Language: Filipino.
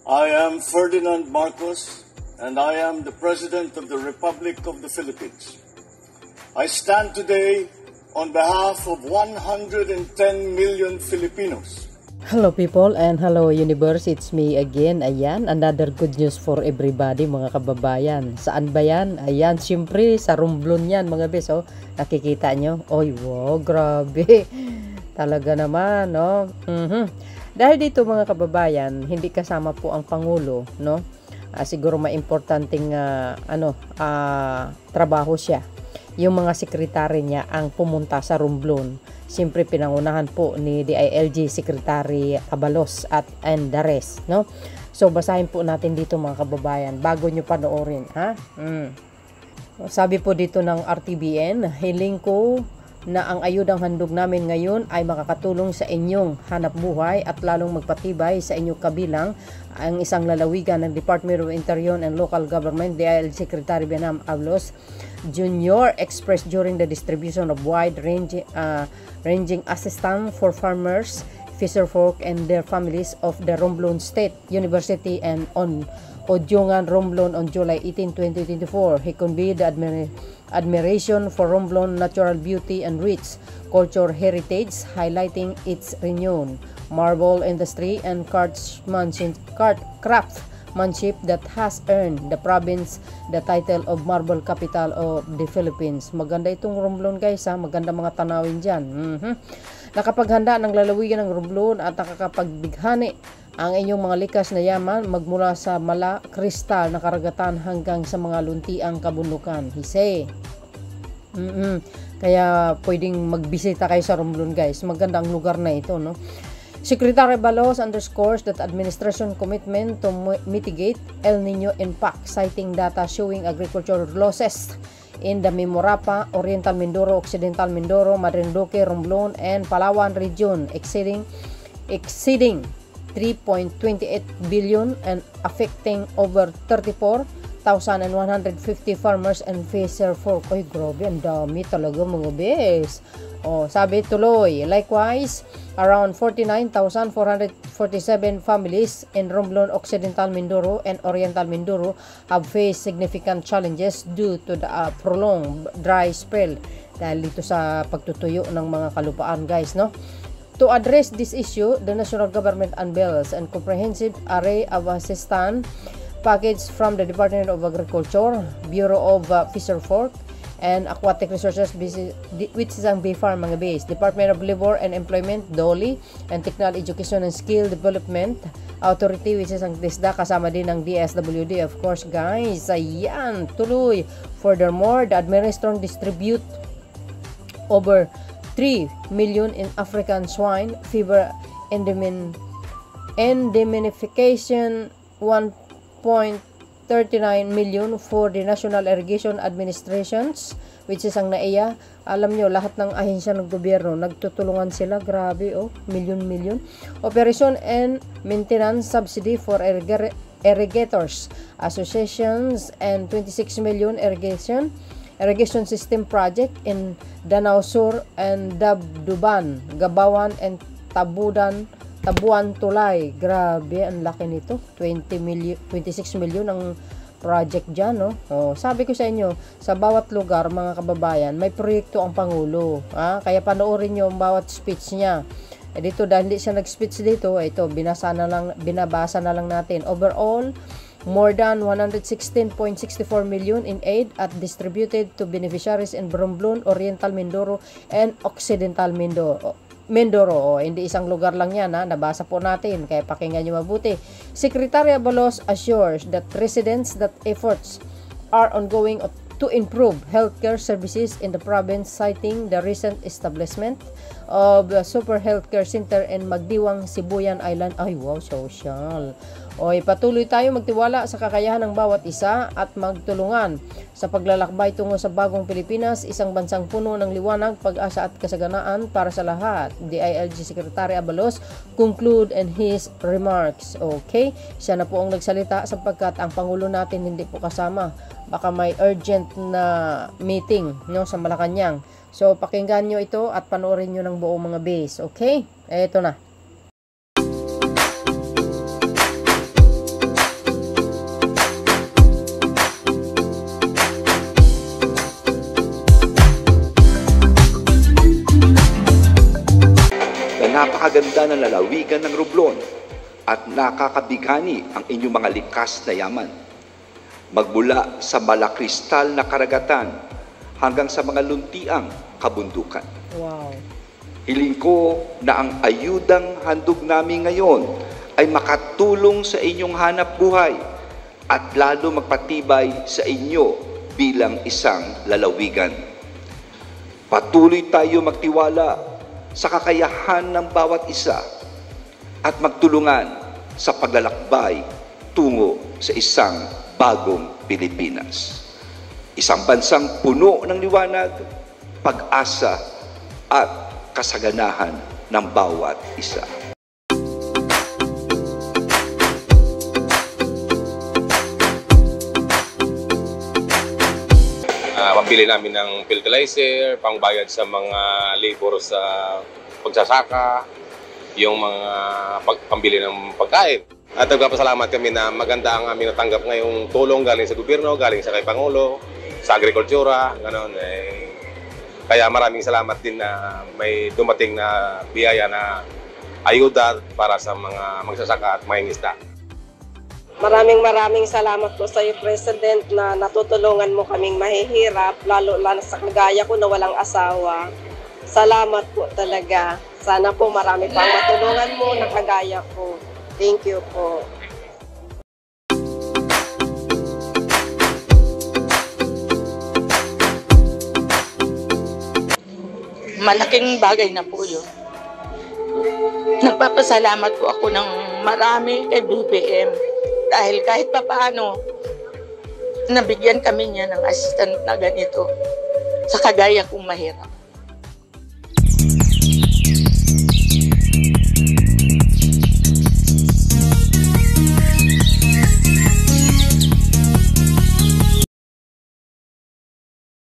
I am Ferdinand Marcos, and I am the President of the Republic of the Philippines. I stand today on behalf of 110 million Filipinos. Hello people and hello universe, it's me again. Ayan, another good news for everybody mga kababayan. Saan ba yan? Ayan, siyempre sa Romblon yan mga bes. Oh, nakikita nyo? Oy, wow, grabe. Talaga naman, no? Dahil dito mga kababayan, hindi kasama po ang Pangulo, no? Siguro maimportanteng trabaho siya. Yung mga sekretary niya ang pumunta sa Romblon. Siyempre pinangunahan po ni DILG Secretary Abalos and the rest, no? So basahin po natin dito mga kababayan bago nyo panoorin, ha? Sabi po dito ng RTBN, hiling ko na ang ayudang handog namin ngayon ay makakatulong sa inyong hanap buhay at lalong magpatibay sa inyong kabilang ang isang lalawigan ng Department of Interior and Local Government, DILG Secretary Benham Abalos Jr. expressed during the distribution of wide-ranging assistance for farmers, fisherfolk, and their families of the Romblon State University and on Odyongan, Romblon on July 18, 2024. He conveyed the admiration for Romblon natural beauty and rich culture heritage, highlighting its renowned marble industry and craftsmanship that has earned the province the title of Marble Capital of the Philippines. Maganda itong Romblon guys, ha? Maganda mga tanawin dyan. Nakapaghanda ng lalawigan ng Romblon at nakakapagbighani ang inyong mga likas na yaman magmula sa mala kristal na karagatan hanggang sa mga luntiang kabundukan. Hise. Kaya pwedeng magbisita kayo sa Romblon guys. Maganda ang lugar na ito, no? Secretary Abalos underscores that administration commitment to mitigate El Nino impact, citing data showing agricultural losses in the Memorapa, Oriental Mindoro, Occidental Mindoro, Marinduque, Romblon, and Palawan region exceeding 3.28 billion and affecting over 34,150 farmers and fisherfolk. Ay, grabe, ang dami talaga mga bes. Sabi tuloy, likewise, around 49,447 families in Romblon, Occidental Mindoro, and Oriental Mindoro have faced significant challenges due to the prolonged dry spell dahil dito sa pagtutuyo ng mga kalupaan guys, no? To address this issue, the national government unveils a comprehensive array of assistance package from the Department of Agriculture, Bureau of Fisherfolk and Aquatic Resources, which is ang BFARM mga base, Department of Labor and Employment, DOLE, and Technical Education and Skill Development Authority, which is ang TESDA, kasama din ng DSWD, of course guys. Ayan, tuloy. Furthermore, the administration distribute over 3 million in African swine fever indemnification, 1.39 million for the National Irrigation Administrations, which is ang NAIA. Alam nyo, lahat ng ahensya ng gobyerno, nagtutulungan sila. Grabe, million. Operation and Maintenance Subsidy for Irrigators Associations and 26 million Irrigation System Project in Danau Sur and Dabduban, Gabawan and Tabuan Tulay. Grabe, ang laki nito. 26 million ang project dyan, no? Sabi ko sa inyo, sa bawat lugar, mga kababayan, may proyekto ang Pangulo. Kaya panoorin nyo ang bawat speech niya. Dito, dahil hindi siya nag-speech dito, ito, binabasa na lang natin. Overall, more than 116.64 million in aid at distributed to beneficiaries in Romblon, Oriental Mindoro, and Occidental Mindoro. Hindi isang lugar lang yan, nabasa po natin, kaya pakinggan nyo mabuti. Secretary Abalos assures that residents that efforts are ongoing to improve healthcare services in the province, citing the recent establishment of the Super Healthcare Center in Magdiwang, Sibuyan Island. Ay, wow, social. Patuloy tayo magtiwala sa kakayahan ng bawat isa at magtulungan sa paglalakbay tungo sa bagong Pilipinas, isang bansang puno ng liwanag, pag-asa at kasaganaan para sa lahat. DILG Secretary Abalos conclude in his remarks. Okay, siya na po ang nagsalita sapagkat ang Pangulo natin hindi po kasama. Baka may urgent na meeting, no, sa Malacanang. So pakinggan nyo ito at panoorin nyo ng buong mga base. Okay, eto na. napakaganda ng lalawigan ng Romblon at nakakabigani ang inyong mga likas na yaman. Magmula sa malakristal na karagatan hanggang sa mga luntiang kabundukan. Wow. Hiling ko na ang ayudang handog namin ngayon ay makatulong sa inyong hanap buhay at lalo magpatibay sa inyo bilang isang lalawigan. Patuloy tayo magtiwala sa kakayahan ng bawat isa at magtulungan sa paglalakbay tungo sa isang bagong Pilipinas. Isang bansang puno ng liwanag, pag-asa at kasaganahan ng bawat isa. Pambili namin ng fertilizer, pangbayad sa mga labor sa pagsasaka, yung mga pambili ng pagkain. At nagpapasalamat kami na maganda ang aming natanggap ngayong tulong galing sa gobyerno, galing sa kay Pangulo, sa agrikultura, gano'n. Kaya maraming salamat din na may dumating na biyaya na ayuda para sa mga magsasaka at mangingisda. Maraming salamat po sa iyo, President, na natutulungan mo kaming mahihirap, lalo sa kagaya ko na walang asawa. Salamat po talaga. Sana po marami pang matulungan mo na kagaya ko. Thank you po. Malaking bagay na po yun. Nagpapasalamat po ako ng marami kay BBM dahil kahit papaano nabigyan kami niya ng assistant na ganito sa kagaya kong mahirap.